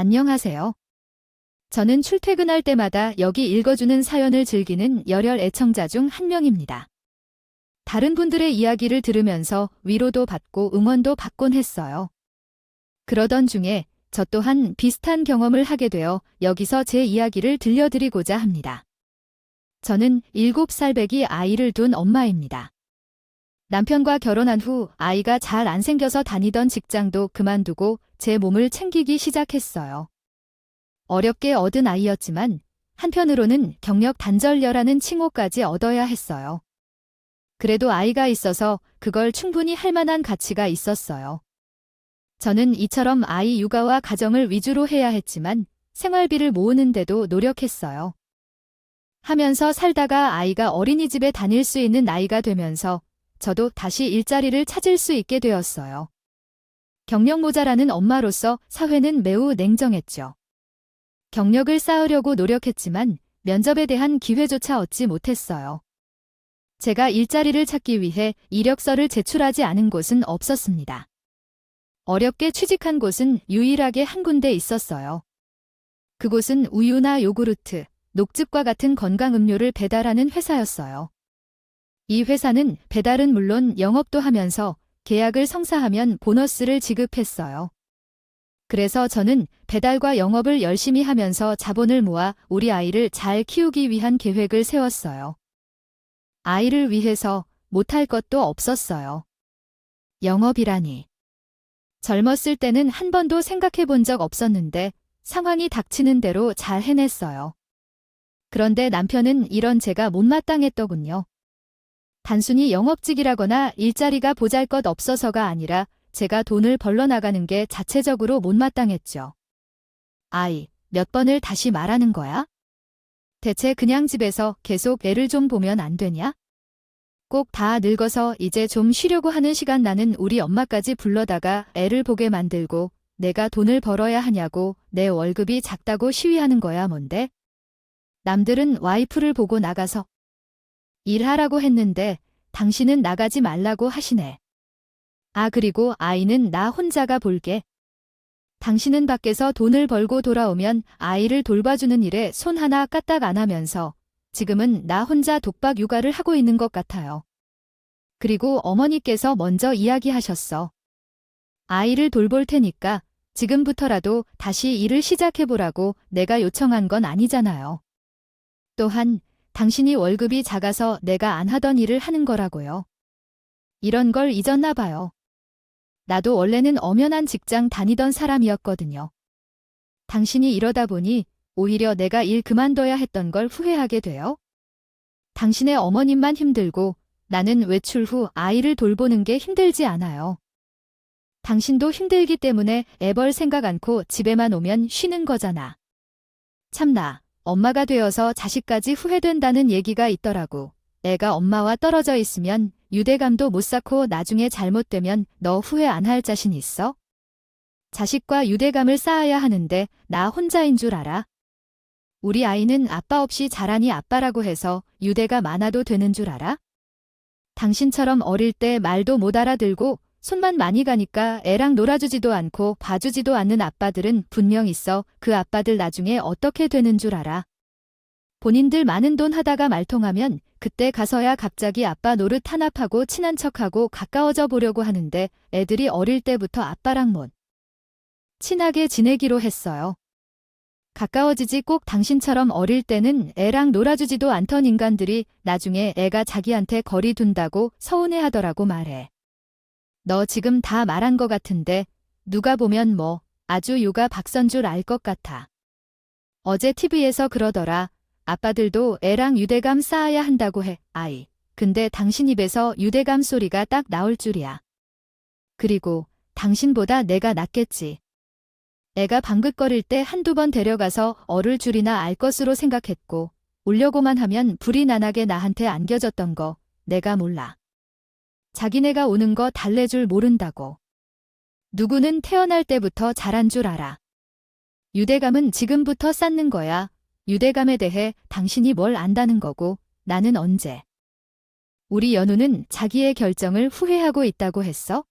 안녕하세요. 저는 출퇴근할 때마다 여기 읽어주는 사연을 즐기는 열혈 애청자 중 한 명입니다. 다른 분들의 이야기를 들으면서 위로도 받고 응원도 받곤 했어요. 그러던 중에 저 또한 비슷한 경험을 하게 되어 여기서 제 이야기를 들려드리고자 합니다. 저는 7살배기 아이를 둔 엄마입니다. 남편과 결혼한 후 아이가 잘 안 생겨서 다니던 직장도 그만두고 제 몸을 챙기기 시작했어요. 어렵게 얻은 아이였지만 한편으로는 경력 단절녀라는 칭호까지 얻어야 했어요. 그래도 아이가 있어서 그걸 충분히 할 만한 가치가 있었어요. 저는 이처럼 아이 육아와 가정을 위주로 해야 했지만 생활비를 모으는데도 노력했어요. 하면서 살다가 아이가 어린이집에 다닐 수 있는 나이가 되면서 저도 다시 일자리를 찾을 수 있게 되었어요. 경력 모자라는 엄마로서 사회는 매우 냉정했죠. 경력을 쌓으려고 노력했지만 면접에 대한 기회조차 얻지 못했어요. 제가 일자리를 찾기 위해 이력서를 제출하지 않은 곳은 없었습니다. 어렵게 취직한 곳은 유일하게 한 군데 있었어요. 그곳은 우유나 요구르트, 녹즙과 같은 건강음료를 배달하는 회사였어요. 이 회사는 배달은 물론 영업도 하면서 계약을 성사하면 보너스를 지급했어요. 그래서 저는 배달과 영업을 열심히 하면서 자본을 모아 우리 아이를 잘 키우기 위한 계획을 세웠어요. 아이를 위해서 못할 것도 없었어요. 영업이라니. 젊었을 때는 한 번도 생각해 본 적 없었는데 상황이 닥치는 대로 잘 해냈어요. 그런데 남편은 이런 제가 못마땅했더군요. 단순히 영업직이라거나 일자리가 보잘것 없어서가 아니라 제가 돈을 벌러 나가는 게 자체적으로 못마땅했죠. 아이, 몇 번을 다시 말하는 거야? 대체 그냥 집에서 계속 애를 좀 보면 안 되냐? 꼭 다 늙어서 이제 좀 쉬려고 하는 시간 나는 우리 엄마까지 불러다가 애를 보게 만들고 내가 돈을 벌어야 하냐고 내 월급이 작다고 시위하는 거야 뭔데? 남들은 와이프를 보고 나가서 일하라고 했는데 당신은 나가지 말라고 하시네. 아 그리고 아이는 나 혼자가 볼게. 당신은 밖에서 돈을 벌고 돌아오면 아이를 돌봐주는 일에 손 하나 까딱 안 하면서 지금은 나 혼자 독박 육아를 하고 있는 것 같아요. 그리고 어머니께서 먼저 이야기하셨어. 아이를 돌볼 테니까 지금부터라도 다시 일을 시작해보라고 내가 요청한 건 아니잖아요. 또한 당신이 월급이 작아서 내가 안 하던 일을 하는 거라고요. 이런 걸 잊었나 봐요. 나도 원래는 엄연한 직장 다니던 사람이었거든요. 당신이 이러다 보니 오히려 내가 일 그만둬야 했던 걸 후회하게 돼요. 당신의 어머님만 힘들고 나는 외출 후 아이를 돌보는 게 힘들지 않아요. 당신도 힘들기 때문에 애벌 생각 않고 집에만 오면 쉬는 거잖아. 참나. 엄마가 되어서 자식까지 후회된다는 얘기가 있더라고. 애가 엄마와 떨어져 있으면 유대감도 못 쌓고 나중에 잘못되면 너 후회 안 할 자신 있어? 자식과 유대감을 쌓아야 하는데 나 혼자인 줄 알아? 우리 아이는 아빠 없이 자라니 아빠라고 해서 유대가 많아도 되는 줄 알아? 당신처럼 어릴 때 말도 못 알아들고 손만 많이 가니까 애랑 놀아주지도 않고 봐주지도 않는 아빠들은 분명 있어. 그 아빠들 나중에 어떻게 되는 줄 알아? 본인들 많은 돈 하다가 말통하면 그때 가서야 갑자기 아빠 노릇 탄압하고 친한 척하고 가까워져 보려고 하는데 애들이 어릴 때부터 아빠랑 못 친하게 지내기로 했어요. 가까워지지 꼭 당신처럼 어릴 때는 애랑 놀아주지도 않던 인간들이 나중에 애가 자기한테 거리 둔다고 서운해하더라고 말해. 너 지금 다 말한 것 같은데 누가 보면 뭐 아주 육아 박선 줄 알 것 같아. 어제 TV에서 그러더라. 아빠들도 애랑 유대감 쌓아야 한다고 해. 아이. 근데 당신 입에서 유대감 소리가 딱 나올 줄이야. 그리고 당신보다 내가 낫겠지. 애가 방긋거릴 때 한두 번 데려가서 어를 줄이나 알 것으로 생각했고 울려고만 하면 불이 나나게 나한테 안겨졌던 거 내가 몰라. 자기네가 오는 거 달래줄 모른다고. 누구는 태어날 때부터 자란 줄 알아. 유대감은 지금부터 쌓는 거야. 유대감에 대해 당신이 뭘 안다는 거고 나는 언제. 우리 연우는 자기의 결정을 후회하고 있다고 했어?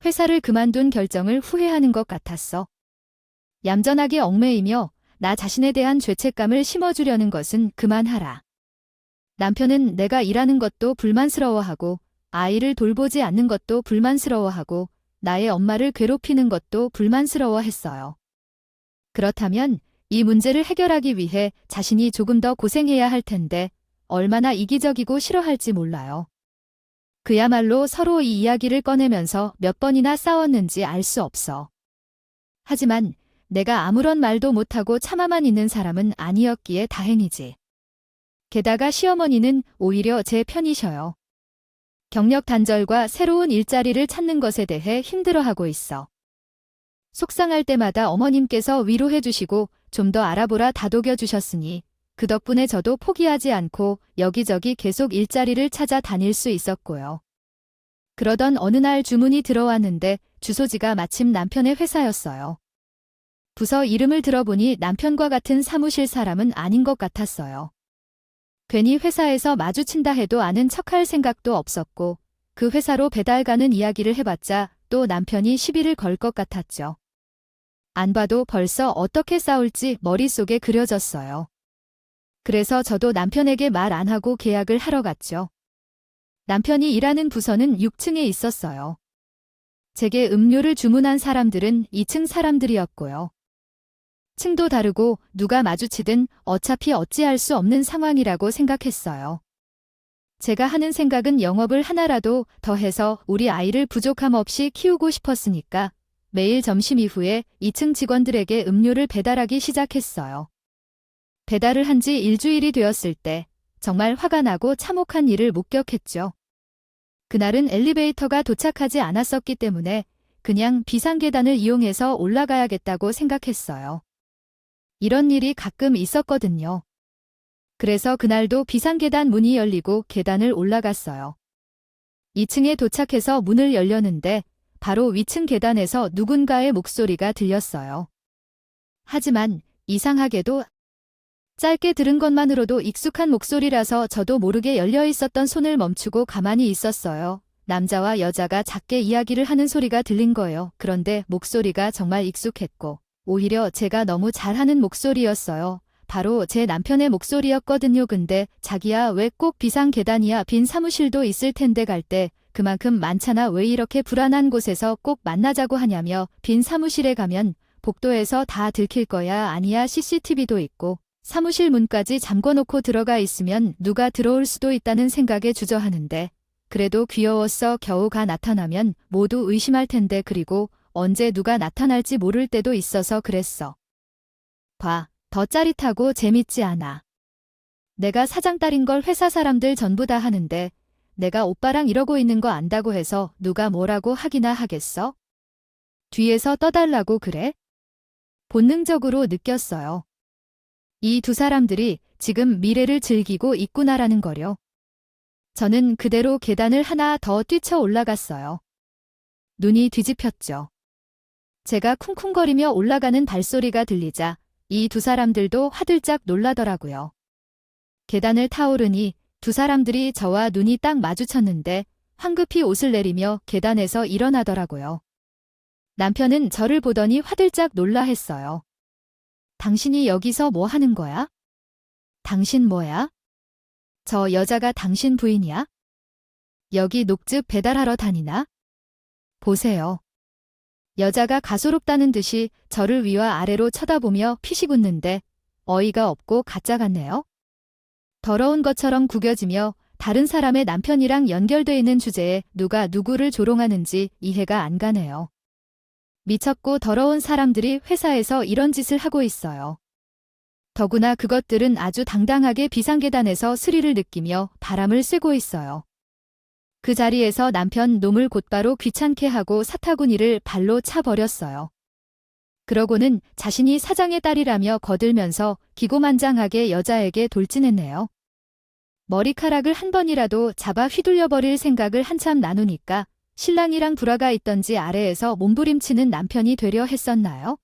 회사를 그만둔 결정을 후회하는 것 같았어. 얌전하게 얽매이며 나 자신에 대한 죄책감을 심어주려는 것은 그만하라. 남편은 내가 일하는 것도 불만스러워하고 아이를 돌보지 않는 것도 불만스러워하고 나의 엄마를 괴롭히는 것도 불만스러워했어요. 그렇다면 이 문제를 해결하기 위해 자신이 조금 더 고생해야 할 텐데 얼마나 이기적이고 싫어할지 몰라요. 그야말로 서로 이 이야기를 꺼내면서 몇 번이나 싸웠는지 알 수 없어. 하지만 내가 아무런 말도 못하고 참아만 있는 사람은 아니었기에 다행이지. 게다가 시어머니는 오히려 제 편이셔요. 경력 단절과 새로운 일자리를 찾는 것에 대해 힘들어하고 있어. 속상할 때마다 어머님께서 위로해 주시고 좀 더 알아보라 다독여 주셨으니 그 덕분에 저도 포기하지 않고 여기저기 계속 일자리를 찾아 다닐 수 있었고요. 그러던 어느 날 주문이 들어왔는데 주소지가 마침 남편의 회사였어요. 부서 이름을 들어보니 남편과 같은 사무실 사람은 아닌 것 같았어요. 괜히 회사에서 마주친다 해도 아는 척할 생각도 없었고 그 회사로 배달 가는 이야기를 해봤자 또 남편이 시비를 걸 것 같았죠. 안 봐도 벌써 어떻게 싸울지 머릿속에 그려졌어요. 그래서 저도 남편에게 말 안 하고 계약을 하러 갔죠. 남편이 일하는 부서는 6층에 있었어요. 제게 음료를 주문한 사람들은 2층 사람들이었고요. 층도 다르고 누가 마주치든 어차피 어찌할 수 없는 상황이라고 생각했어요. 제가 하는 생각은 영업을 하나라도 더 해서 우리 아이를 부족함 없이 키우고 싶었으니까 매일 점심 이후에 2층 직원들에게 음료를 배달하기 시작했어요. 배달을 한 지 일주일이 되었을 때 정말 화가 나고 참혹한 일을 목격했죠. 그날은 엘리베이터가 도착하지 않았었기 때문에 그냥 비상계단을 이용해서 올라가야겠다고 생각했어요. 이런 일이 가끔 있었거든요. 그래서 그날도 비상계단 문이 열리고 계단을 올라갔어요. 2층에 도착해서 문을 열려는데 바로 위층 계단에서 누군가의 목소리가 들렸어요. 하지만 이상하게도 짧게 들은 것만으로도 익숙한 목소리라서 저도 모르게 열려 있었던 손을 멈추고 가만히 있었어요. 남자와 여자가 작게 이야기를 하는 소리가 들린 거예요. 그런데 목소리가 정말 익숙했고 오히려 제가 너무 잘하는 목소리였어요. 바로 제 남편의 목소리였거든요. 근데 자기야 왜 꼭 비상 계단이야? 빈 사무실도 있을 텐데 갈 때 그만큼 많잖아. 왜 이렇게 불안한 곳에서 꼭 만나자고 하냐며 빈 사무실에 가면 복도에서 다 들킬 거야. 아니야 CCTV도 있고 사무실 문까지 잠궈놓고 들어가 있으면 누가 들어올 수도 있다는 생각에 주저하는데 그래도 귀여웠어. 겨우 가 나타나면 모두 의심할 텐데 그리고 언제 누가 나타날지 모를 때도 있어서 그랬어. 봐, 더 짜릿하고 재밌지 않아. 내가 사장딸인 걸 회사 사람들 전부 다 하는데 내가 오빠랑 이러고 있는 거 안다고 해서 누가 뭐라고 하기나 하겠어? 뒤에서 떠달라고 그래? 본능적으로 느꼈어요. 이 두 사람들이 지금 미래를 즐기고 있구나라는 거려. 저는 그대로 계단을 하나 더 뛰쳐 올라갔어요. 눈이 뒤집혔죠. 제가 쿵쿵거리며 올라가는 발소리가 들리자 이 두 사람들도 화들짝 놀라더라고요. 계단을 타오르니 두 사람들이 저와 눈이 딱 마주쳤는데 황급히 옷을 내리며 계단에서 일어나더라고요. 남편은 저를 보더니 화들짝 놀라 했어요. 당신이 여기서 뭐 하는 거야? 당신 뭐야? 저 여자가 당신 부인이야? 여기 녹즙 배달하러 다니나? 보세요. 여자가 가소롭다는 듯이 저를 위와 아래로 쳐다보며 피식 웃는데 어이가 없고 가짜 같네요. 더러운 것처럼 구겨지며 다른 사람의 남편이랑 연결돼 있는 주제에 누가 누구를 조롱하는지 이해가 안 가네요. 미쳤고 더러운 사람들이 회사에서 이런 짓을 하고 있어요. 더구나 그것들은 아주 당당하게 비상계단에서 스릴을 느끼며 바람을 쐬고 있어요. 그 자리에서 남편 놈을 곧바로 귀찮게 하고 사타구니를 발로 차버렸어요. 그러고는 자신이 사장의 딸이라며 거들면서 기고만장하게 여자에게 돌진했네요. 머리카락을 한 번이라도 잡아 휘둘려버릴 생각을 한참 나누니까 신랑이랑 불화가 있던지 아래에서 몸부림치는 남편이 되려 했었나요?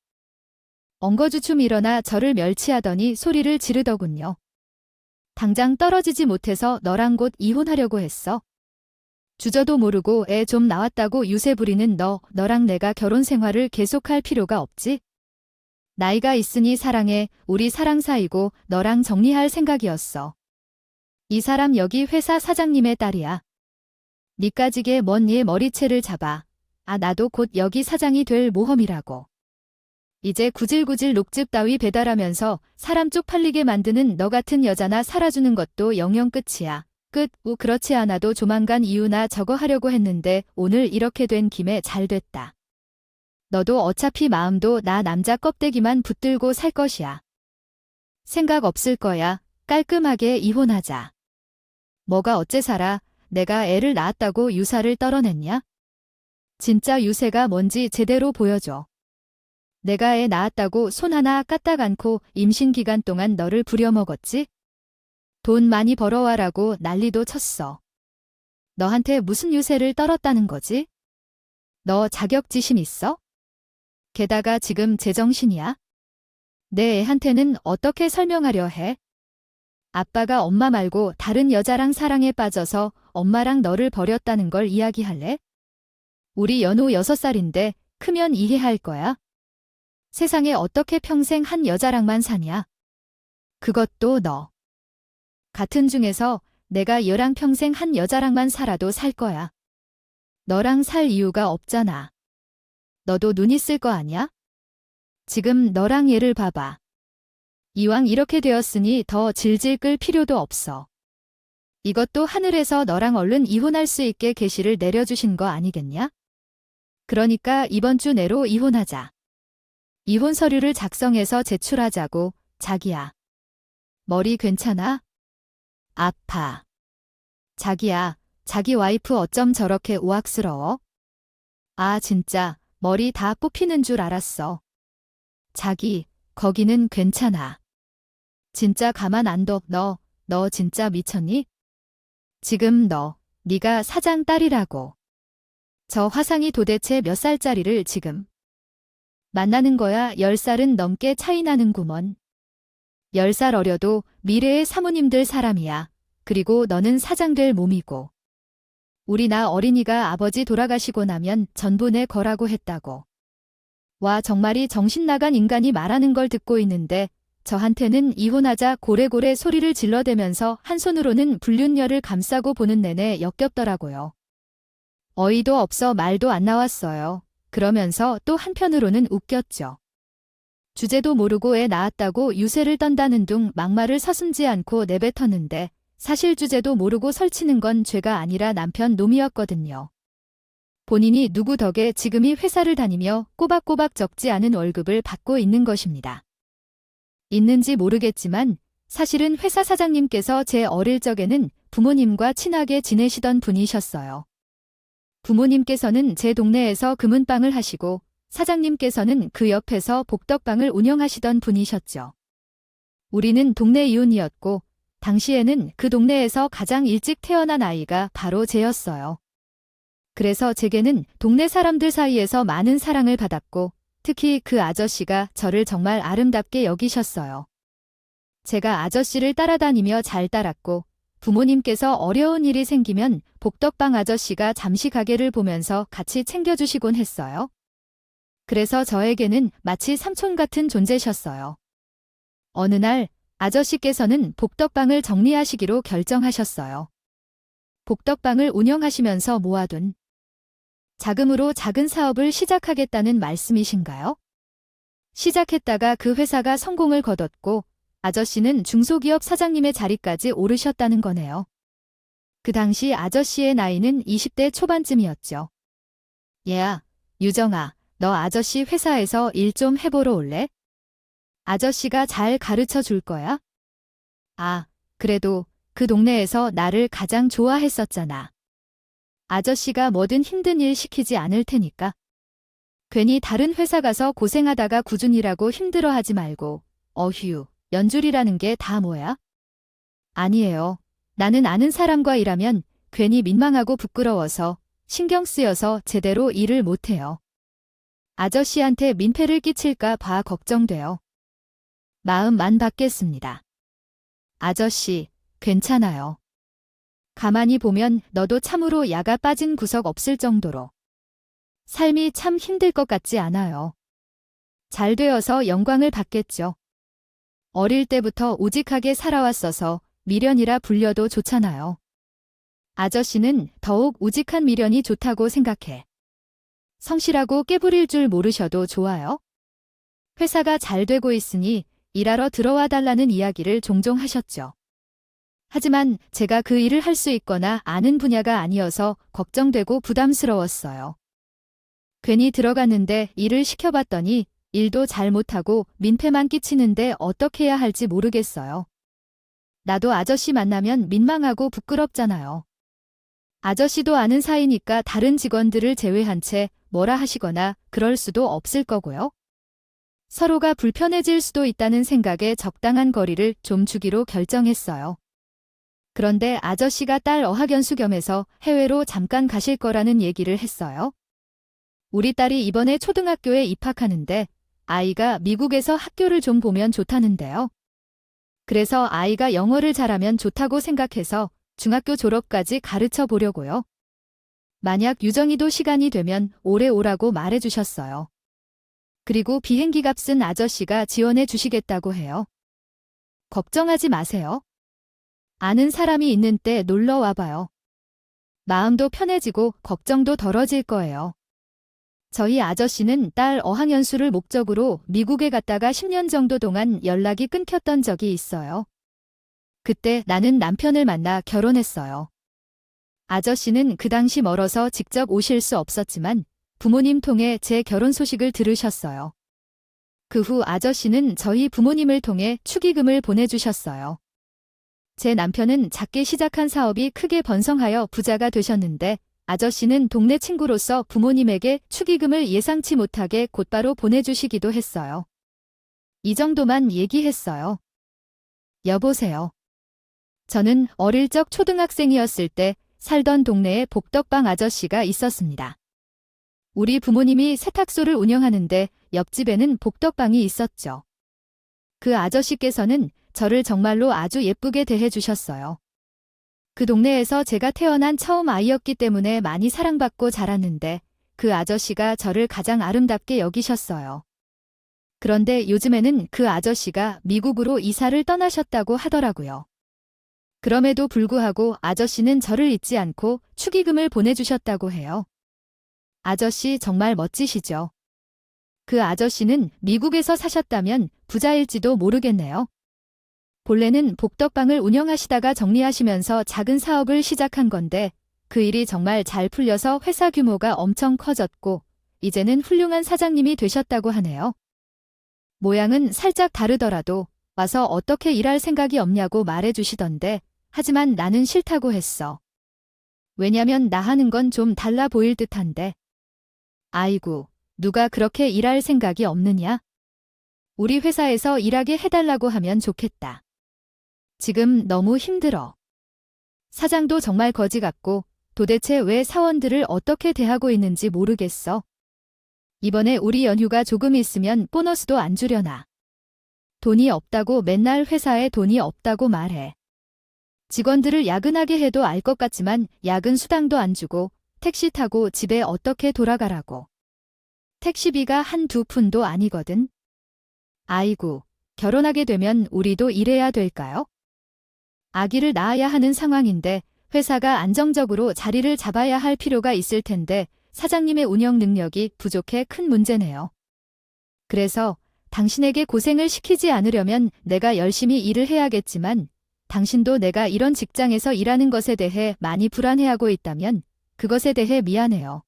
엉거주춤 일어나 저를 멸치하더니 소리를 지르더군요. 당장 떨어지지 못해서 너랑 곧 이혼하려고 했어. 주저도 모르고 애 좀 나왔다고 유세 부리는 너랑 내가 결혼 생활을 계속할 필요가 없지? 나이가 있으니 사랑해. 우리 사랑 사이고 너랑 정리할 생각이었어. 이 사람 여기 회사 사장님의 딸이야. 니까지게 먼 얘 머리채를 잡아. 아, 나도 곧 여기 사장이 될 모험이라고. 이제 구질구질 녹즙 따위 배달하면서 사람 쪽팔리게 만드는 너 같은 여자나 살아주는 것도 영영 끝이야. 끝. 그렇지 않아도 조만간 이유나 저거 하려고 했는데 오늘 이렇게 된 김에 잘 됐다. 너도 어차피 마음도 나 남자 껍데기만 붙들고 살 것이야. 생각 없을 거야. 깔끔하게 이혼하자. 뭐가 어째 살아? 내가 애를 낳았다고 유사를 떨어냈냐? 진짜 유세가 뭔지 제대로 보여줘. 내가 애 낳았다고 손 하나 까딱 않고 임신 기간 동안 너를 부려먹었지? 돈 많이 벌어와라고 난리도 쳤어. 너한테 무슨 유세를 떨었다는 거지? 너 자격지심 있어? 게다가 지금 제정신이야? 내 애한테는 어떻게 설명하려 해? 아빠가 엄마 말고 다른 여자랑 사랑에 빠져서 엄마랑 너를 버렸다는 걸 이야기할래? 우리 연호 6살인데 크면 이해할 거야. 세상에 어떻게 평생 한 여자랑만 사냐? 그것도 너. 같은 중에서 내가 얘랑 평생 한 여자랑만 살아도 살 거야. 너랑 살 이유가 없잖아. 너도 눈 있을 거 아니야? 지금 너랑 얘를 봐봐. 이왕 이렇게 되었으니 더 질질 끌 필요도 없어. 이것도 하늘에서 너랑 얼른 이혼할 수 있게 계시를 내려주신 거 아니겠냐? 그러니까 이번 주 내로 이혼하자. 이혼 서류를 작성해서 제출하자고. 자기야. 머리 괜찮아? 아파. 자기야, 자기 와이프 어쩜 저렇게 우악스러워? 아, 진짜 머리 다 뽑히는 줄 알았어. 자기, 거기는 괜찮아. 진짜 가만 안 둬. 너 진짜 미쳤니? 지금 네가 사장 딸이라고. 저 화상이 도대체 몇 살짜리를 지금 만나는 거야? 10살은 넘게 차이 나는구먼. 10살 어려도 미래의 사모님들 사람이야. 그리고 너는 사장 될 몸이고. 우리 나 어린이가 아버지 돌아가시고 나면 전부 내 거라고 했다고. 와, 정말이 정신 나간 인간이 말하는 걸 듣고 있는데 저한테는 이혼하자 고래고래 소리를 질러대면서 한 손으로는 불륜녀를 감싸고 보는 내내 역겹더라고요. 어이도 없어 말도 안 나왔어요. 그러면서 또 한편으로는 웃겼죠. 주제도 모르고 애 낳았다고 유세를 떤다는 둥 막말을 서슴지 않고 내뱉었는데 사실 주제도 모르고 설치는 건 죄가 아니라 남편 놈이었거든요. 본인이 누구 덕에 지금 이 회사를 다니며 꼬박꼬박 적지 않은 월급을 받고 있는 것입니다. 있는지 모르겠지만 사실은 회사 사장님께서 제 어릴 적에는 부모님과 친하게 지내시던 분이셨어요. 부모님께서는 제 동네에서 금은방을 하시고 사장님께서는 그 옆에서 복덕방을 운영하시던 분이셨죠. 우리는 동네 이웃이었고 당시에는 그 동네에서 가장 일찍 태어난 아이가 바로 쟤였어요. 그래서 제게는 동네 사람들 사이에서 많은 사랑을 받았고 특히 그 아저씨가 저를 정말 아름답게 여기셨어요. 제가 아저씨를 따라다니며 잘 따랐고 부모님께서 어려운 일이 생기면 복덕방 아저씨가 잠시 가게를 보면서 같이 챙겨주시곤 했어요. 그래서 저에게는 마치 삼촌 같은 존재셨어요. 어느 날 아저씨께서는 복덕방을 정리하시기로 결정하셨어요. 복덕방을 운영하시면서 모아둔 자금으로 작은 사업을 시작하겠다는 말씀이신가요? 시작했다가 그 회사가 성공을 거뒀고 아저씨는 중소기업 사장님의 자리까지 오르셨다는 거네요. 그 당시 아저씨의 나이는 20대 초반쯤이었죠. 얘야, 유정아, 너 아저씨 회사에서 일 좀 해보러 올래? 아저씨가 잘 가르쳐 줄 거야? 아, 그래도 그 동네에서 나를 가장 좋아했었잖아. 아저씨가 뭐든 힘든 일 시키지 않을 테니까. 괜히 다른 회사 가서 고생하다가 꾸준히라고 힘들어하지 말고. 어휴, 연줄이라는 게 다 뭐야? 아니에요. 나는 아는 사람과 일하면 괜히 민망하고 부끄러워서 신경 쓰여서 제대로 일을 못해요. 아저씨한테 민폐를 끼칠까 봐 걱정돼요. 마음만 받겠습니다. 아저씨, 괜찮아요. 가만히 보면 너도 참으로 야가 빠진 구석 없을 정도로. 삶이 참 힘들 것 같지 않아요. 잘 되어서 영광을 받겠죠. 어릴 때부터 우직하게 살아왔어서 미련이라 불려도 좋잖아요. 아저씨는 더욱 우직한 미련이 좋다고 생각해. 성실하고 깨부릴 줄 모르셔도 좋아요. 회사가 잘 되고 있으니 일하러 들어와 달라는 이야기를 종종 하셨죠. 하지만 제가 그 일을 할 수 있거나 아는 분야가 아니어서 걱정되고 부담스러웠어요. 괜히 들어갔는데 일을 시켜봤더니 일도 잘 못하고 민폐만 끼치는데 어떻게 해야 할지 모르겠어요. 나도 아저씨 만나면 민망하고 부끄럽잖아요. 아저씨도 아는 사이니까 다른 직원들을 제외한 채 뭐라 하시거나 그럴 수도 없을 거고요. 서로가 불편해질 수도 있다는 생각에 적당한 거리를 좀 주기로 결정했어요. 그런데 아저씨가 딸 어학연수 겸해서 해외로 잠깐 가실 거라는 얘기를 했어요. 우리 딸이 이번에 초등학교에 입학하는데 아이가 미국에서 학교를 좀 보면 좋다는데요. 그래서 아이가 영어를 잘하면 좋다고 생각해서 중학교 졸업까지 가르쳐 보려고요. 만약 유정이도 시간이 되면 오래 오라고 말해주셨어요. 그리고 비행기 값은 아저씨가 지원해 주시겠다고 해요. 걱정하지 마세요. 아는 사람이 있는 때 놀러 와봐요. 마음도 편해지고 걱정도 덜어질 거예요. 저희 아저씨는 딸 어학연수를 목적으로 미국에 갔다가 10년 정도 동안 연락이 끊겼던 적이 있어요. 그때 나는 남편을 만나 결혼했어요. 아저씨는 그 당시 멀어서 직접 오실 수 없었지만 부모님 통해 제 결혼 소식을 들으셨어요. 그 후 아저씨는 저희 부모님을 통해 축의금을 보내주셨어요. 제 남편은 작게 시작한 사업이 크게 번성하여 부자가 되셨는데 아저씨는 동네 친구로서 부모님에게 축의금을 예상치 못하게 곧바로 보내주시기도 했어요. 이 정도만 얘기했어요. 여보세요. 저는 어릴 적 초등학생이었을 때 살던 동네에 복덕방 아저씨가 있었습니다. 우리 부모님이 세탁소를 운영하는데 옆집에는 복덕방이 있었죠. 그 아저씨께서는 저를 정말로 아주 예쁘게 대해주셨어요. 그 동네에서 제가 태어난 처음 아이였기 때문에 많이 사랑받고 자랐는데 그 아저씨가 저를 가장 아름답게 여기셨어요. 그런데 요즘에는 그 아저씨가 미국으로 이사를 떠나셨다고 하더라고요. 그럼에도 불구하고 아저씨는 저를 잊지 않고 축의금을 보내주셨다고 해요. 아저씨 정말 멋지시죠? 그 아저씨는 미국에서 사셨다면 부자일지도 모르겠네요. 본래는 복덕방을 운영하시다가 정리하시면서 작은 사업을 시작한 건데 그 일이 정말 잘 풀려서 회사 규모가 엄청 커졌고 이제는 훌륭한 사장님이 되셨다고 하네요. 모양은 살짝 다르더라도 와서 어떻게 일할 생각이 없냐고 말해주시던데 하지만 나는 싫다고 했어. 왜냐면 나 하는 건 좀 달라 보일 듯한데. 아이고, 누가 그렇게 일할 생각이 없느냐? 우리 회사에서 일하게 해달라고 하면 좋겠다. 지금 너무 힘들어. 사장도 정말 거지 같고 도대체 왜 사원들을 어떻게 대하고 있는지 모르겠어. 이번에 우리 연휴가 조금 있으면 보너스도 안 주려나. 돈이 없다고 맨날 회사에 돈이 없다고 말해. 직원들을 야근하게 해도 알 것 같지만 야근 수당도 안 주고 택시 타고 집에 어떻게 돌아가라고. 택시비가 한두 푼도 아니거든. 아이고, 결혼하게 되면 우리도 일해야 될까요? 아기를 낳아야 하는 상황인데 회사가 안정적으로 자리를 잡아야 할 필요가 있을 텐데 사장님의 운영 능력이 부족해 큰 문제네요. 그래서 당신에게 고생을 시키지 않으려면 내가 열심히 일을 해야겠지만 당신도 내가 이런 직장에서 일하는 것에 대해 많이 불안해하고 있다면 그것에 대해 미안해요.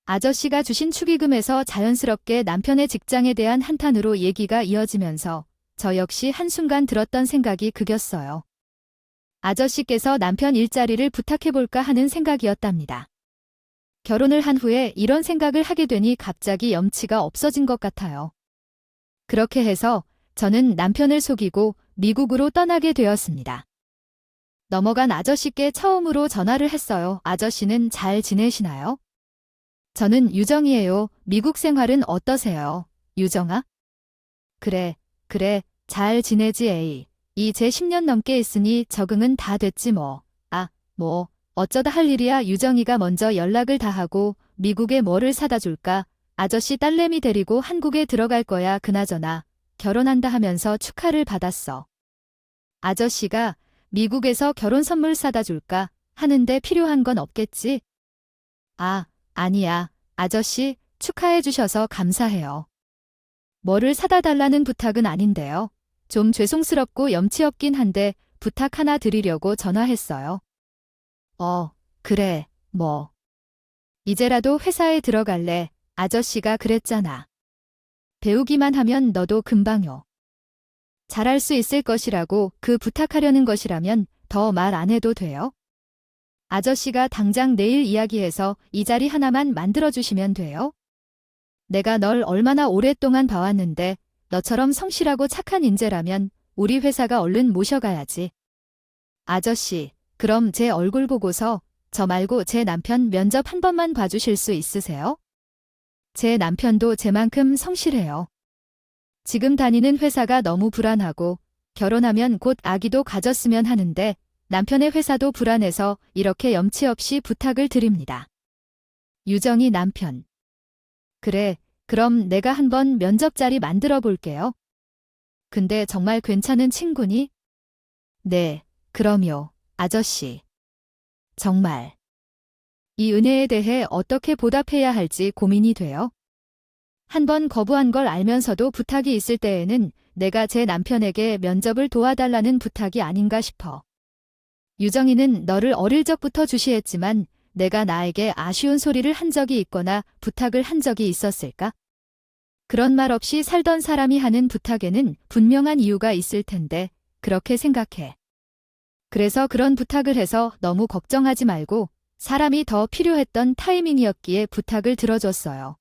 아저씨가 주신 축의금에서 자연스럽게 남편의 직장에 대한 한탄으로 얘기가 이어지면서 저 역시 한순간 들었던 생각이 그겼어요. 아저씨께서 남편 일자리를 부탁해볼까 하는 생각이었답니다. 결혼을 한 후에 이런 생각을 하게 되니 갑자기 염치가 없어진 것 같아요. 그렇게 해서 저는 남편을 속이고 미국으로 떠나게 되었습니다. 넘어간 아저씨께 처음으로 전화를 했어요. 아저씨는 잘 지내시나요? 저는 유정이에요. 미국 생활은 어떠세요? 유정아? 그래, 잘 지내지 에이. 이제 10년 넘게 있으니 적응은 다 됐지 뭐. 어쩌다 할 일이야. 유정이가 먼저 연락을 다 하고 미국에 뭐를 사다 줄까? 아저씨 딸내미 데리고 한국에 들어갈 거야. 그나저나 결혼한다 하면서 축하를 받았어. 아저씨가 미국에서 결혼 선물 사다 줄까 하는데 필요한 건 없겠지? 아, 아니야. 아저씨 축하해 주셔서 감사해요. 뭐를 사다 달라는 부탁은 아닌데요. 좀 죄송스럽고 염치 없긴 한데 부탁 하나 드리려고 전화했어요. 그래, 뭐. 이제라도 회사에 들어갈래. 아저씨가 그랬잖아. 배우기만 하면 너도 금방요. 잘할 수 있을 것이라고 그 부탁하려는 것이라면 더 말 안 해도 돼요? 아저씨가 당장 내일 이야기해서 이 자리 하나만 만들어주시면 돼요? 내가 널 얼마나 오랫동안 봐왔는데 너처럼 성실하고 착한 인재라면 우리 회사가 얼른 모셔가야지. 아저씨, 그럼 제 얼굴 보고서 저 말고 제 남편 면접 한 번만 봐주실 수 있으세요? 제 남편도 제만큼 성실해요. 지금 다니는 회사가 너무 불안하고 결혼하면 곧 아기도 가졌으면 하는데 남편의 회사도 불안해서 이렇게 염치 없이 부탁을 드립니다. 유정이 남편. 그래, 그럼 내가 한번 면접 자리 만들어 볼게요. 근데 정말 괜찮은 친구니? 네, 그럼요, 아저씨. 정말. 이 은혜에 대해 어떻게 보답해야 할지 고민이 돼요. 한번 거부한 걸 알면서도 부탁이 있을 때에는 내가 제 남편에게 면접을 도와달라는 부탁이 아닌가 싶어. 유정이는 너를 어릴 적부터 주시했지만 내가 나에게 아쉬운 소리를 한 적이 있거나 부탁을 한 적이 있었을까? 그런 말 없이 살던 사람이 하는 부탁에는 분명한 이유가 있을 텐데 그렇게 생각해. 그래서 그런 부탁을 해서 너무 걱정하지 말고 사람이 더 필요했던 타이밍이었기에 부탁을 들어줬어요.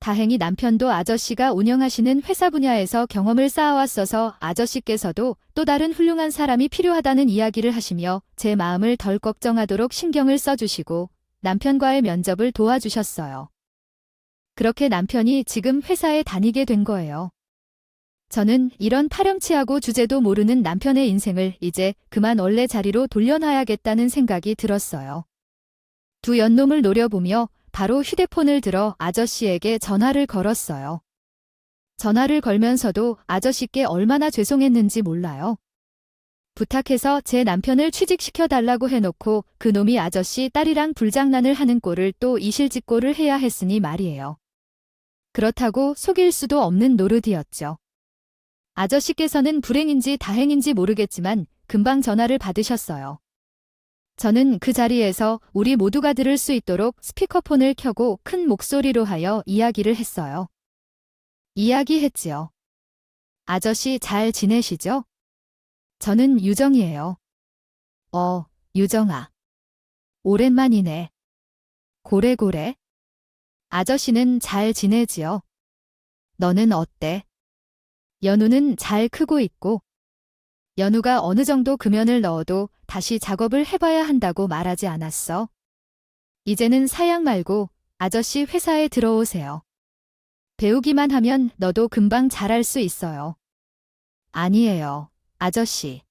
다행히 남편도 아저씨가 운영하시는 회사 분야에서 경험을 쌓아왔어서 아저씨께서도 또 다른 훌륭한 사람이 필요하다는 이야기를 하시며 제 마음을 덜 걱정하도록 신경을 써주시고 남편과의 면접을 도와주셨어요. 그렇게 남편이 지금 회사에 다니게 된 거예요. 저는 이런 파렴치하고 주제도 모르는 남편의 인생을 이제 그만 원래 자리로 돌려놔야겠다는 생각이 들었어요. 두 연놈을 노려보며 바로 휴대폰을 들어 아저씨에게 전화를 걸었어요. 전화를 걸면서도 아저씨께 얼마나 죄송했는지 몰라요. 부탁해서 제 남편을 취직시켜달라고 해놓고 그놈이 아저씨 딸이랑 불장난을 하는 꼴을 또 이실직고를 해야 했으니 말이에요. 그렇다고 속일 수도 없는 노릇이었죠. 아저씨께서는 불행인지 다행인지 모르겠지만 금방 전화를 받으셨어요. 저는 그 자리에서 우리 모두가 들을 수 있도록 스피커폰을 켜고 큰 목소리로 하여 이야기를 했어요. 이야기했지요. 아저씨 잘 지내시죠? 저는 유정이에요. 유정아. 오랜만이네. 고래고래. 아저씨는 잘 지내지요? 너는 어때? 연우는 잘 크고 있고, 연우가 어느 정도 금연을 넣어도 다시 작업을 해봐야 한다고 말하지 않았어. 이제는 사양 말고 아저씨 회사에 들어오세요. 배우기만 하면 너도 금방 잘할 수 있어요. 아니에요, 아저씨.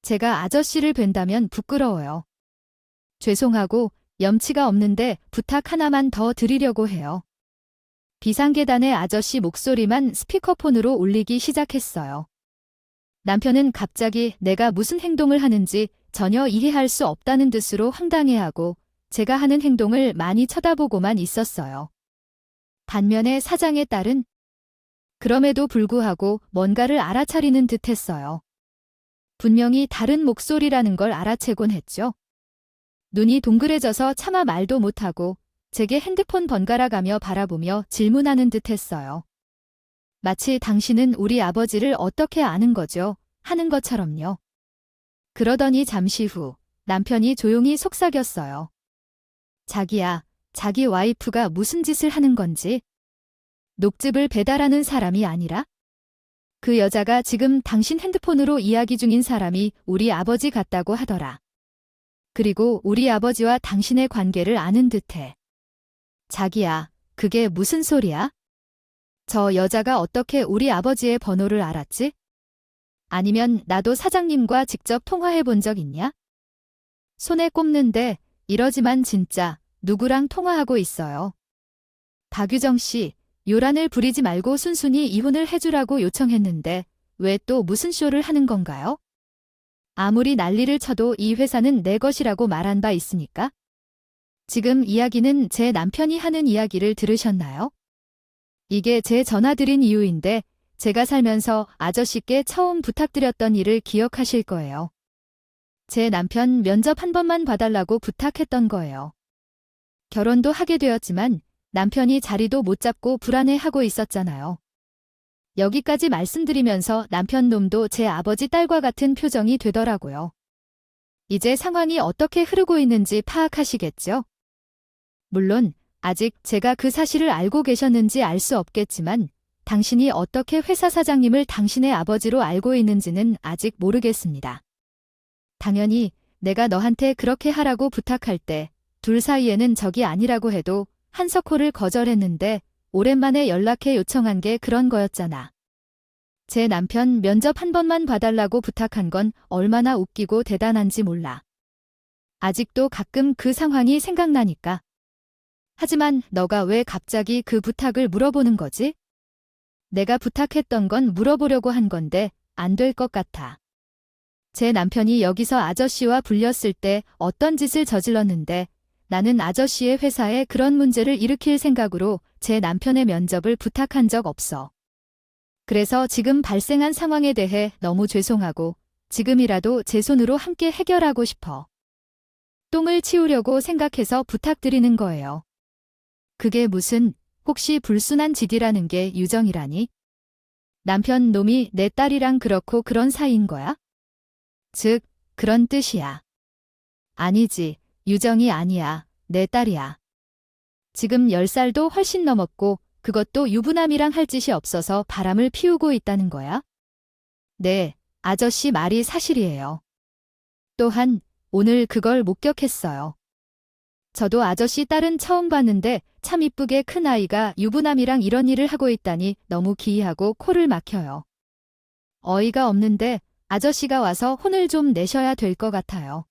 제가 아저씨를 뵌다면 부끄러워요. 죄송하고 염치가 없는데 부탁 하나만 더 드리려고 해요. 비상계단의 아저씨 목소리만 스피커폰으로 울리기 시작했어요. 남편은 갑자기 내가 무슨 행동을 하는지 전혀 이해할 수 없다는 듯으로 황당해하고 제가 하는 행동을 많이 쳐다보고만 있었어요. 반면에 사장의 딸은 그럼에도 불구하고 뭔가를 알아차리는 듯했어요. 분명히 다른 목소리라는 걸 알아채곤 했죠. 눈이 동그래져서 차마 말도 못하고 제게 핸드폰 번갈아가며 바라보며 질문하는 듯했어요. 마치 당신은 우리 아버지를 어떻게 아는 거죠? 하는 것처럼요. 그러더니 잠시 후 남편이 조용히 속삭였어요. 자기야, 자기 와이프가 무슨 짓을 하는 건지? 녹즙을 배달하는 사람이 아니라? 그 여자가 지금 당신 핸드폰으로 이야기 중인 사람이 우리 아버지 같다고 하더라. 그리고 우리 아버지와 당신의 관계를 아는 듯해. 자기야, 그게 무슨 소리야? 저 여자가 어떻게 우리 아버지의 번호를 알았지? 아니면 나도 사장님과 직접 통화해 본 적 있냐? 손에 꼽는데 이러지만 진짜 누구랑 통화하고 있어요. 박유정 씨, 요란을 부리지 말고 순순히 이혼을 해주라고 요청했는데 왜 또 무슨 쇼를 하는 건가요? 아무리 난리를 쳐도 이 회사는 내 것이라고 말한 바 있으니까? 지금 이야기는 제 남편이 하는 이야기를 들으셨나요? 이게 제 전화 드린 이유인데 제가 살면서 아저씨께 처음 부탁드렸던 일을 기억하실 거예요. 제 남편 면접 한 번만 봐달라고 부탁했던 거예요. 결혼도 하게 되었지만 남편이 자리도 못 잡고 불안해하고 있었잖아요. 여기까지 말씀드리면서 남편 놈도 제 아버지 딸과 같은 표정이 되더라고요. 이제 상황이 어떻게 흐르고 있는지 파악하시겠죠? 물론 아직 제가 그 사실을 알고 계셨는지 알 수 없겠지만 당신이 어떻게 회사 사장님을 당신의 아버지로 알고 있는지는 아직 모르겠습니다. 당연히 내가 너한테 그렇게 하라고 부탁할 때 둘 사이에는 적이 아니라고 해도 한석호를 거절했는데 오랜만에 연락해 요청한 게 그런 거였잖아. 제 남편 면접 한 번만 봐달라고 부탁한 건 얼마나 웃기고 대단한지 몰라. 아직도 가끔 그 상황이 생각나니까. 하지만 너가 왜 갑자기 그 부탁을 물어보는 거지? 내가 부탁했던 건 물어보려고 한 건데 안 될 것 같아. 제 남편이 여기서 아저씨와 불렸을 때 어떤 짓을 저질렀는데 나는 아저씨의 회사에 그런 문제를 일으킬 생각으로 제 남편의 면접을 부탁한 적 없어. 그래서 지금 발생한 상황에 대해 너무 죄송하고 지금이라도 제 손으로 함께 해결하고 싶어. 똥을 치우려고 생각해서 부탁드리는 거예요. 그게 무슨 혹시 불순한 짓이라는 게 유정이라니? 남편 놈이 내 딸이랑 그렇고 그런 사이인 거야? 즉, 그런 뜻이야. 아니지, 유정이 아니야. 내 딸이야. 지금 10살도 훨씬 넘었고 그것도 유부남이랑 할 짓이 없어서 바람을 피우고 있다는 거야? 네, 아저씨 말이 사실이에요. 또한 오늘 그걸 목격했어요. 저도 아저씨 딸은 처음 봤는데 참 이쁘게 큰 아이가 유부남이랑 이런 일을 하고 있다니 너무 기이하고 코를 막혀요. 어이가 없는데 아저씨가 와서 혼을 좀 내셔야 될 것 같아요.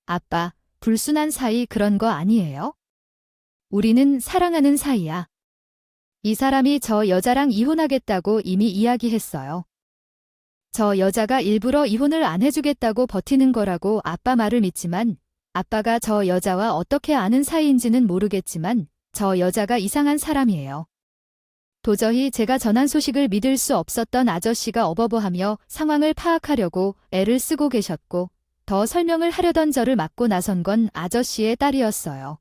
아빠, 불순한 사이 그런 거 아니에요? 우리는 사랑하는 사이야. 이 사람이 저 여자랑 이혼하겠다고 이미 이야기했어요. 저 여자가 일부러 이혼을 안 해주겠다고 버티는 거라고 아빠 말을 믿지만 아빠가 저 여자와 어떻게 아는 사이인지는 모르겠지만 저 여자가 이상한 사람이에요. 도저히 제가 전한 소식을 믿을 수 없었던 아저씨가 어버버하며 상황을 파악하려고 애를 쓰고 계셨고 더 설명을 하려던 저를 막고 나선 건 아저씨의 딸이었어요.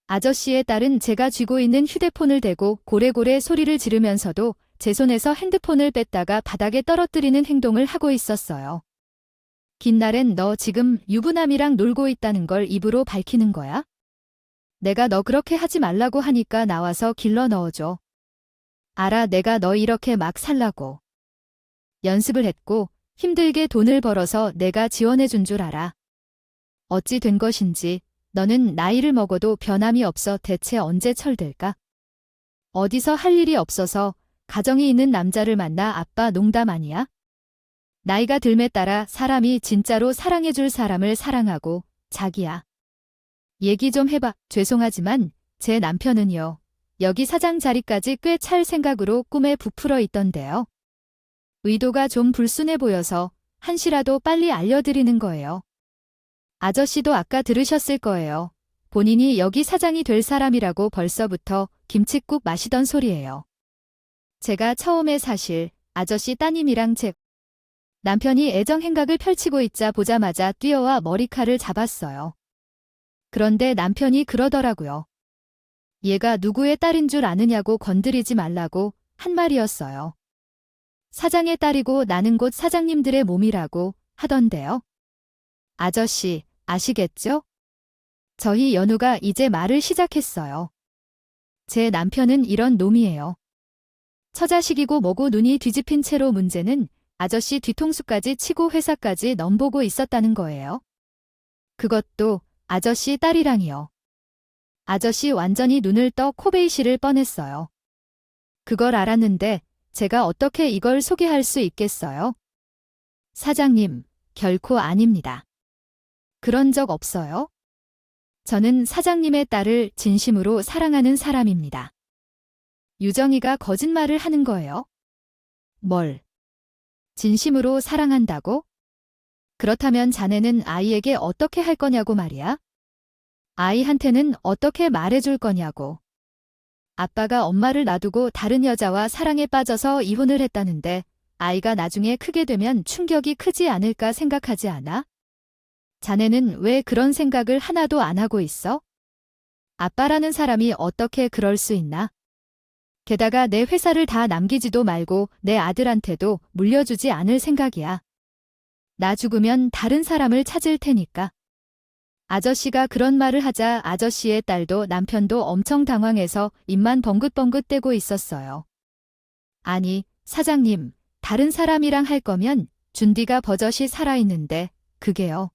아저씨의 딸은 제가 쥐고 있는 휴대폰을 대고 고래고래 소리를 지르면서도 제 손에서 핸드폰을 뺐다가 바닥에 떨어뜨리는 행동을 하고 있었어요. 긴날엔 너 지금 유부남이랑 놀고 있다는 걸 입으로 밝히는 거야? 내가 너 그렇게 하지 말라고 하니까 나와서 길러 넣어줘. 알아, 내가 너 이렇게 막 살라고. 연습을 했고 힘들게 돈을 벌어서 내가 지원해준 줄 알아. 어찌 된 것인지 너는 나이를 먹어도 변함이 없어 대체 언제 철들까? 어디서 할 일이 없어서 가정이 있는 남자를 만나 아빠 농담 아니야? 나이가 들매 따라 사람이 진짜로 사랑해줄 사람을 사랑하고 자기야. 얘기 좀 해봐. 죄송하지만 제 남편은요. 여기 사장 자리까지 꽤 찰 생각으로 꿈에 부풀어 있던데요. 의도가 좀 불순해 보여서 한시라도 빨리 알려드리는 거예요. 아저씨도 아까 들으셨을 거예요. 본인이 여기 사장이 될 사람이라고 벌써부터 김칫국 마시던 소리예요. 제가 처음에 사실 아저씨 따님이랑 제 남편이 애정 행각을 펼치고 있자 보자마자 뛰어와 머리칼을 잡았어요. 그런데 남편이 그러더라고요. 얘가 누구의 딸인 줄 아느냐고 건드리지 말라고 한 말이었어요. 사장의 딸이고 나는 곧 사장님들의 몸이라고 하던데요. 아저씨, 아시겠죠? 저희 연우가 이제 말을 시작했어요. 제 남편은 이런 놈이에요. 처자식이고 뭐고 눈이 뒤집힌 채로 문제는 아저씨 뒤통수까지 치고 회사까지 넘보고 있었다는 거예요. 그것도 아저씨 딸이랑이요. 아저씨 완전히 눈을 떠 코베이시를 뻔했어요. 그걸 알았는데 제가 어떻게 이걸 소개할 수 있겠어요? 사장님, 결코 아닙니다. 그런 적 없어요? 저는 사장님의 딸을 진심으로 사랑하는 사람입니다. 유정이가 거짓말을 하는 거예요? 뭘? 진심으로 사랑한다고? 그렇다면 자네는 아이에게 어떻게 할 거냐고 말이야? 아이한테는 어떻게 말해줄 거냐고. 아빠가 엄마를 놔두고 다른 여자와 사랑에 빠져서 이혼을 했다는데 아이가 나중에 크게 되면 충격이 크지 않을까 생각하지 않아? 자네는 왜 그런 생각을 하나도 안 하고 있어? 아빠라는 사람이 어떻게 그럴 수 있나? 게다가 내 회사를 다 남기지도 말고 내 아들한테도 물려주지 않을 생각이야. 나 죽으면 다른 사람을 찾을 테니까. 아저씨가 그런 말을 하자 아저씨의 딸도 남편도 엄청 당황해서 입만 벙긋벙긋 떼고 있었어요. 아니, 사장님, 다른 사람이랑 할 거면 준디가 버젓이 살아있는데 그게요.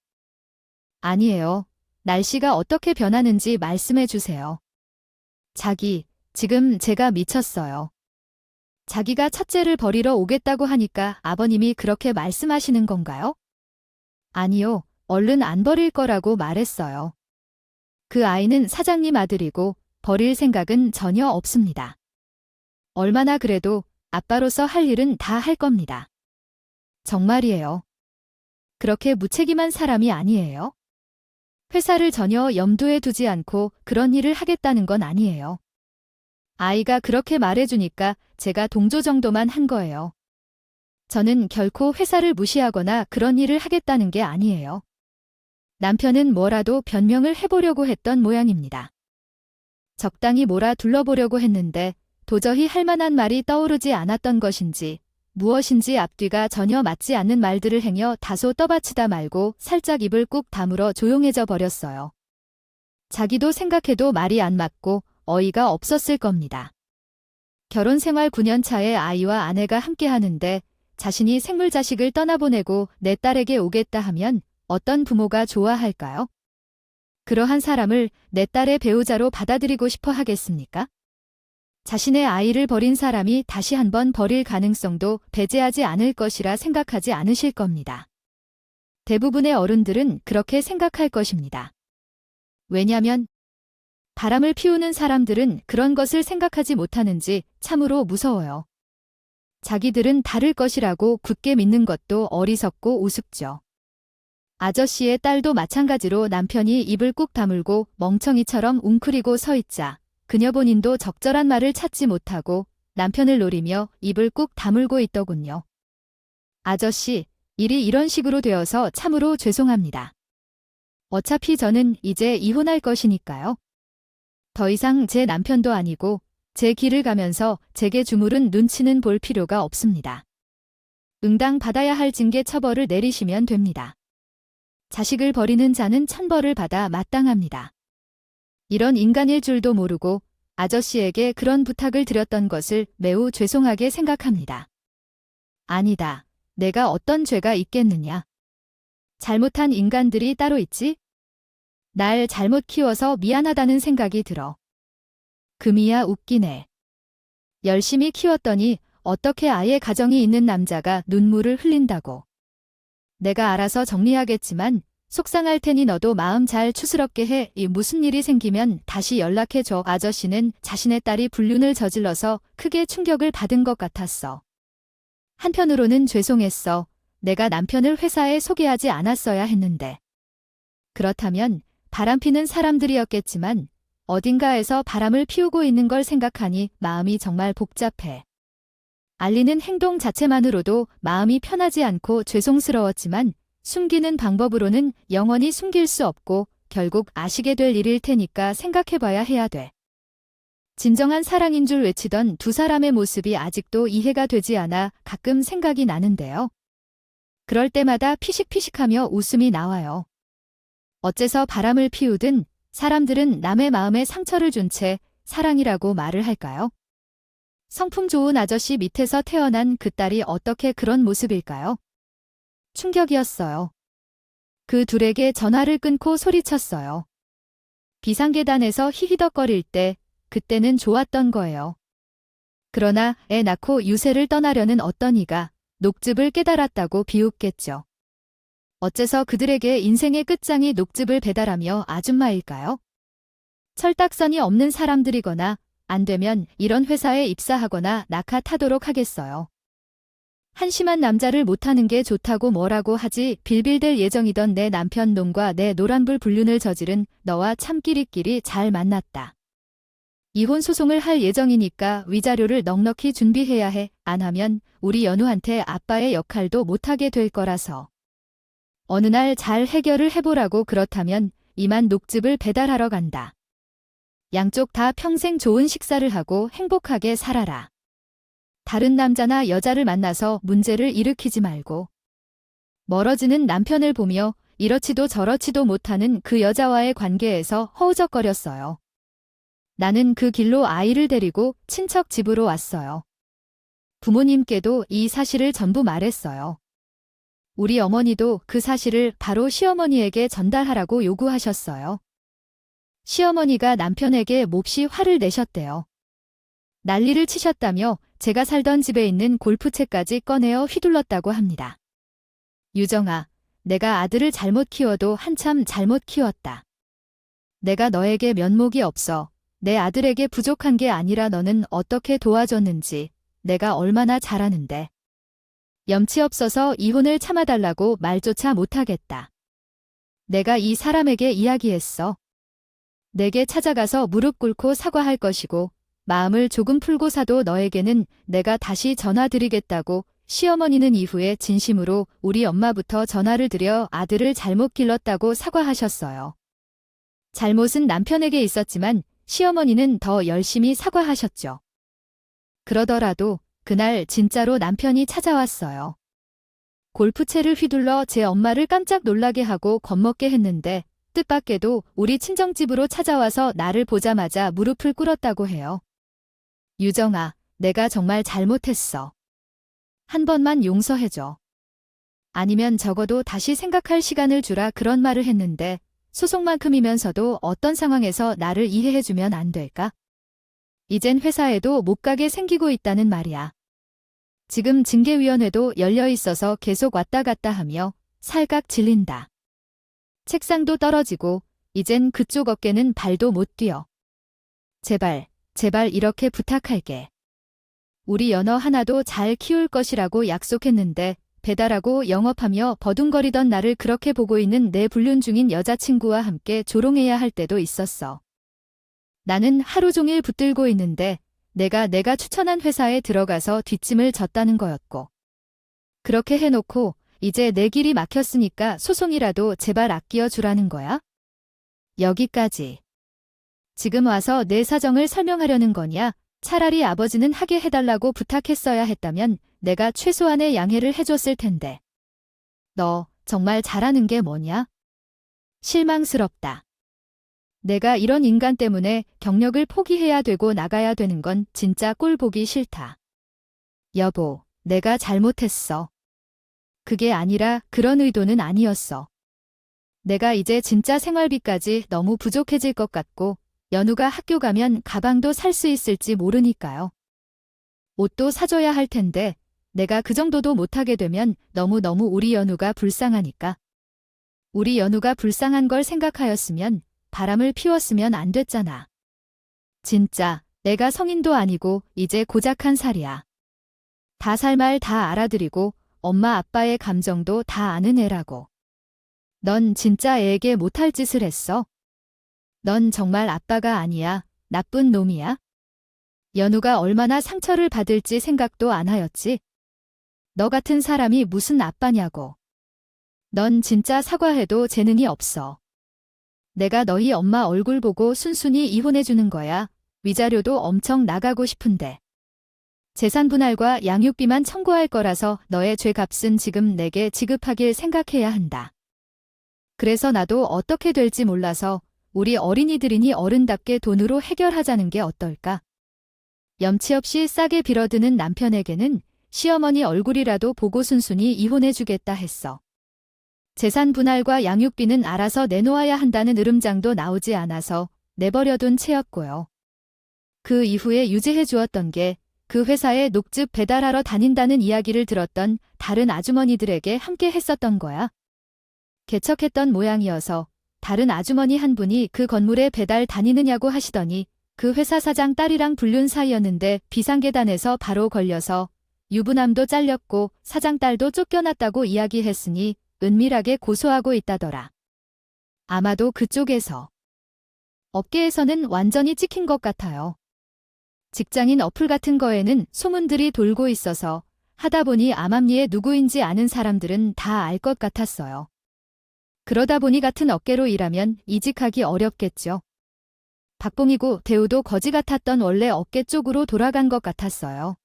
아니에요. 날씨가 어떻게 변하는지 말씀해 주세요. 지금 제가 미쳤어요. 자기가 첫째를 버리러 오겠다고 하니까 아버님이 그렇게 말씀하시는 건가요? 아니요, 얼른 안 버릴 거라고 말했어요. 그 아이는 사장님 아들이고 버릴 생각은 전혀 없습니다. 얼마나 그래도 아빠로서 할 일은 다 할 겁니다. 정말이에요. 그렇게 무책임한 사람이 아니에요. 회사를 전혀 염두에 두지 않고 그런 일을 하겠다는 건 아니에요. 아이가 그렇게 말해주니까 제가 동조 정도만 한 거예요. 저는 결코 회사를 무시하거나 그런 일을 하겠다는 게 아니에요. 남편은 뭐라도 변명을 해보려고 했던 모양입니다. 적당히 몰아 둘러보려고 했는데 도저히 할 만한 말이 떠오르지 않았던 것인지 무엇인지 앞뒤가 전혀 맞지 않는 말들을 행여 다소 떠받치다 말고 살짝 입을 꾹 다물어 조용해져 버렸어요. 자기도 생각해도 말이 안 맞고 어이가 없었을 겁니다. 결혼 생활 9년 차에 아이와 아내가 함께 하는데 자신이 생물자식을 떠나보내고 내 딸에게 오겠다 하면 어떤 부모가 좋아할까요? 그러한 사람을 내 딸의 배우자로 받아들이고 싶어 하겠습니까? 자신의 아이를 버린 사람이 다시 한번 버릴 가능성도 배제하지 않을 것이라 생각하지 않으실 겁니다. 대부분의 어른들은 그렇게 생각할 것입니다. 왜냐면 바람을 피우는 사람들은 그런 것을 생각하지 못하는지 참으로 무서워요. 자기들은 다를 것이라고 굳게 믿는 것도 어리석고 우습죠. 아저씨의 딸도 마찬가지로 남편이 입을 꾹 다물고 멍청이처럼 웅크리고 서 있자 그녀 본인도 적절한 말을 찾지 못하고 남편을 노리며 입을 꾹 다물고 있더군요. 아저씨, 일이 이런 식으로 되어서 참으로 죄송합니다. 어차피 저는 이제 이혼할 것이니까요. 더 이상 제 남편도 아니고 제 길을 가면서 제게 주무른 눈치는 볼 필요가 없습니다. 응당 받아야 할 징계 처벌을 내리시면 됩니다. 자식을 버리는 자는 천벌을 받아 마땅합니다. 이런 인간일 줄도 모르고 아저씨에게 그런 부탁을 드렸던 것을 매우 죄송하게 생각합니다. 아니다. 내가 어떤 죄가 있겠느냐. 잘못한 인간들이 따로 있지? 날 잘못 키워서 미안하다는 생각이 들어. 금이야 웃기네. 열심히 키웠더니 어떻게 아예 가정이 있는 남자가 눈물을 흘린다고. 내가 알아서 정리하겠지만 속상할 테니 너도 마음 잘 추스럽게 해. 무슨 일이 생기면 다시 연락해줘. 아저씨는 자신의 딸이 불륜을 저질러서 크게 충격을 받은 것 같았어. 한편으로는 죄송했어. 내가 남편을 회사에 소개하지 않았어야 했는데. 그렇다면 바람피는 사람들이었겠지만 어딘가에서 바람을 피우고 있는 걸 생각하니 마음이 정말 복잡해. 알리는 행동 자체만으로도 마음이 편하지 않고 죄송스러웠지만 숨기는 방법으로는 영원히 숨길 수 없고 결국 아시게 될 일일 테니까 생각해봐야 해야 돼. 진정한 사랑인 줄 외치던 두 사람의 모습이 아직도 이해가 되지 않아 가끔 생각이 나는데요. 그럴 때마다 피식피식하며 웃음이 나와요. 어째서 바람을 피우든 사람들은 남의 마음에 상처를 준 채 사랑이라고 말을 할까요? 성품 좋은 아저씨 밑에서 태어난 그 딸이 어떻게 그런 모습일까요? 충격이었어요. 그 둘에게 전화를 끊고 소리쳤어요. 비상계단에서 히히덕거릴 때 그때는 좋았던 거예요. 그러나 애 낳고 유세를 떠나려는 어떤 이가 녹즙을 깨달았다고 비웃겠죠. 어째서 그들에게 인생의 끝장이 녹즙을 배달하며 아줌마일까요? 철딱선이 없는 사람들이거나 안 되면 이런 회사에 입사하거나 낙하타도록 하겠어요. 한심한 남자를 못하는 게 좋다고 뭐라고 하지 빌빌댈 예정이던 내 남편 놈과 내 노란불 불륜을 저지른 너와 참 끼리끼리 잘 만났다. 이혼 소송을 할 예정이니까 위자료를 넉넉히 준비해야 해. 안 하면 우리 연우한테 아빠의 역할도 못하게 될 거라서. 어느 날 잘 해결을 해보라고. 그렇다면 이만 녹즙을 배달하러 간다. 양쪽 다 평생 좋은 식사를 하고 행복하게 살아라. 다른 남자나 여자를 만나서 문제를 일으키지 말고. 멀어지는 남편을 보며 이렇지도 저렇지도 못하는 그 여자와의 관계에서 허우적거렸어요. 나는 그 길로 아이를 데리고 친척 집으로 왔어요. 부모님께도 이 사실을 전부 말했어요. 우리 어머니도 그 사실을 바로 시어머니에게 전달하라고 요구하셨어요. 시어머니가 남편에게 몹시 화를 내셨대요. 난리를 치셨다며 제가 살던 집에 있는 골프채까지 꺼내어 휘둘렀다고 합니다. 유정아, 내가 아들을 잘못 키워도 한참 잘못 키웠다. 내가 너에게 면목이 없어 내 아들에게 부족한 게 아니라 너는 어떻게 도와줬는지 내가 얼마나 잘하는데. 염치 없어서 이혼을 참아달라고 말조차 못하겠다. 내가 이 사람에게 이야기했어. 내게 찾아가서 무릎 꿇고 사과할 것이고 마음을 조금 풀고사도 너에게는 내가 다시 전화드리겠다고. 시어머니는 이후에 진심으로 우리 엄마부터 전화를 드려 아들을 잘못 길렀다고 사과하셨어요. 잘못은 남편에게 있었지만 시어머니는 더 열심히 사과하셨죠. 그러더라도 그날 진짜로 남편이 찾아왔어요. 골프채를 휘둘러 제 엄마를 깜짝 놀라게 하고 겁먹게 했는데 뜻밖에도 우리 친정집으로 찾아와서 나를 보자마자 무릎을 꿇었다고 해요. 유정아, 내가 정말 잘못했어. 한 번만 용서해줘. 아니면 적어도 다시 생각할 시간을 주라. 그런 말을 했는데 소속만큼이면서도 어떤 상황에서 나를 이해해주면 안 될까? 이젠 회사에도 못 가게 생기고 있다는 말이야. 지금 징계위원회도 열려 있어서 계속 왔다 갔다 하며 살각 질린다. 책상도 떨어지고 이젠 그쪽 어깨는 발도 못 뛰어. 제발, 제발 이렇게 부탁할게. 우리 연어 하나도 잘 키울 것이라고 약속했는데 배달하고 영업하며 버둥거리던 나를 그렇게 보고 있는 내 불륜 중인 여자친구와 함께 조롱해야 할 때도 있었어. 나는 하루 종일 붙들고 있는데 내가 추천한 회사에 들어가서 뒷짐을 졌다는 거였고. 그렇게 해놓고 이제 내 길이 막혔으니까 소송이라도 제발 아끼어 주라는 거야? 여기까지. 지금 와서 내 사정을 설명하려는 거냐? 차라리 아버지는 하게 해달라고 부탁했어야 했다면 내가 최소한의 양해를 해줬을 텐데. 너 정말 잘하는 게 뭐냐? 실망스럽다. 내가 이런 인간 때문에 경력을 포기해야 되고 나가야 되는 건 진짜 꼴 보기 싫다. 여보, 내가 잘못했어. 그게 아니라 그런 의도는 아니었어. 내가 이제 진짜 생활비까지 너무 부족해질 것 같고 연우가 학교 가면 가방도 살 수 있을지 모르니까요. 옷도 사줘야 할 텐데 내가 그 정도도 못하게 되면 너무너무 우리 연우가 불쌍하니까. 우리 연우가 불쌍한 걸 생각하였으면 바람을 피웠으면 안 됐잖아. 진짜 내가 성인도 아니고 이제 고작 1살이야. 다 살 말 다 알아들이고 엄마 아빠의 감정도 다 아는 애라고. 넌 진짜 애에게 못할 짓을 했어. 넌 정말 아빠가 아니야. 나쁜 놈이야. 연우가 얼마나 상처를 받을지 생각도 안 하였지. 너 같은 사람이 무슨 아빠냐고. 넌 진짜 사과해도 재능이 없어. 내가 너희 엄마 얼굴 보고 순순히 이혼해주는 거야. 위자료도 엄청 나가고 싶은데. 재산 분할과 양육비만 청구할 거라서 너의 죄값은 지금 내게 지급하길 생각해야 한다. 그래서 나도 어떻게 될지 몰라서 우리 어린이들이니 어른답게 돈으로 해결하자는 게 어떨까? 염치 없이 싸게 빌어드는 남편에게는 시어머니 얼굴이라도 보고 순순히 이혼해주겠다 했어. 재산 분할과 양육비는 알아서 내놓아야 한다는 으름장도 나오지 않아서 내버려둔 채였고요. 그 이후에 유지해 주었던 게 그 회사에 녹즙 배달하러 다닌다는 이야기를 들었던 다른 아주머니들에게 함께 했었던 거야. 개척했던 모양이어서 다른 아주머니 한 분이 그 건물에 배달 다니느냐고 하시더니 그 회사 사장 딸이랑 불륜 사이였는데 비상계단에서 바로 걸려서 유부남도 잘렸고 사장 딸도 쫓겨났다고 이야기했으니 은밀하게 고소하고 있다더라. 아마도 그쪽에서. 업계에서는 완전히 찍힌 것 같아요. 직장인 어플 같은 거에는 소문들이 돌고 있어서 하다 보니 암암리에 누구인지 아는 사람들은 다 알 것 같았어요. 그러다 보니 같은 업계로 일하면 이직하기 어렵겠죠. 박봉이고 대우도 거지 같았던 원래 업계 쪽으로 돌아간 것 같았어요.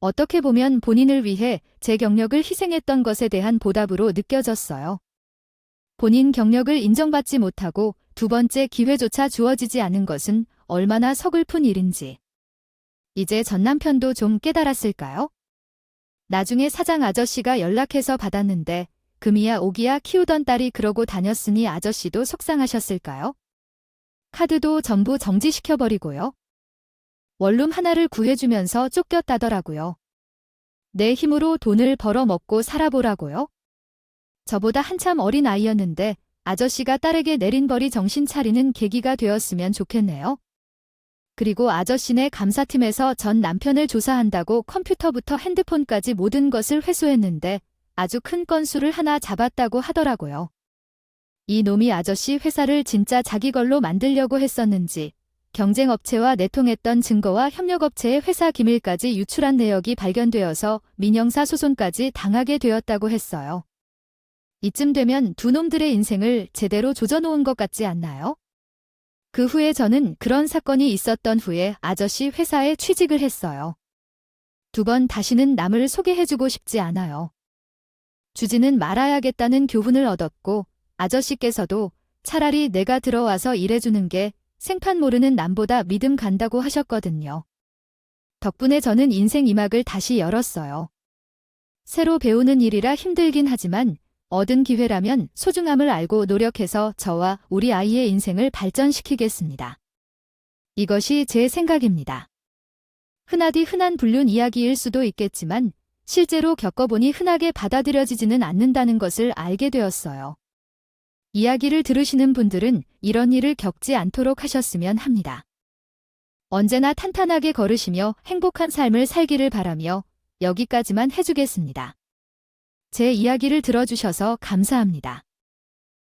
어떻게 보면 본인을 위해 제 경력을 희생했던 것에 대한 보답으로 느껴졌어요. 본인 경력을 인정받지 못하고 두 번째 기회조차 주어지지 않은 것은 얼마나 서글픈 일인지. 이제 전 남편도 좀 깨달았을까요? 나중에 사장 아저씨가 연락해서 받았는데 금이야 오기야 키우던 딸이 그러고 다녔으니 아저씨도 속상하셨을까요? 카드도 전부 정지시켜버리고요. 원룸 하나를 구해주면서 쫓겼다더라고요. 내 힘으로 돈을 벌어먹고 살아보라고요? 저보다 한참 어린 아이였는데 아저씨가 딸에게 내린 벌이 정신 차리는 계기가 되었으면 좋겠네요. 그리고 아저씨네 감사팀에서 전 남편을 조사한다고 컴퓨터부터 핸드폰까지 모든 것을 회수했는데 아주 큰 건수를 하나 잡았다고 하더라고요. 이 놈이 아저씨 회사를 진짜 자기 걸로 만들려고 했었는지 경쟁업체와 내통했던 증거와 협력업체의 회사 기밀까지 유출한 내역이 발견되어서 민형사 소송까지 당하게 되었다고 했어요. 이쯤 되면 두 놈들의 인생을 제대로 조져놓은 것 같지 않나요? 그 후에 저는 그런 사건이 있었던 후에 아저씨 회사에 취직을 했어요. 두 번 다시는 남을 소개해주고 싶지 않아요. 주지는 말아야겠다는 교훈을 얻었고 아저씨께서도 차라리 내가 들어와서 일해주는 게 생판 모르는 남보다 믿음 간다고 하셨거든요. 덕분에 저는 인생 이막을 다시 열었어요. 새로 배우는 일이라 힘들긴 하지만 얻은 기회라면 소중함을 알고 노력해서 저와 우리 아이의 인생을 발전시키겠습니다. 이것이 제 생각입니다. 흔하디 흔한 불륜 이야기일 수도 있겠지만 실제로 겪어보니 흔하게 받아들여지지는 않는다는 것을 알게 되었어요. 이야기를 들으시는 분들은 이런 일을 겪지 않도록 하셨으면 합니다. 언제나 탄탄하게 걸으시며 행복한 삶을 살기를 바라며 여기까지만 해주겠습니다. 제 이야기를 들어주셔서 감사합니다.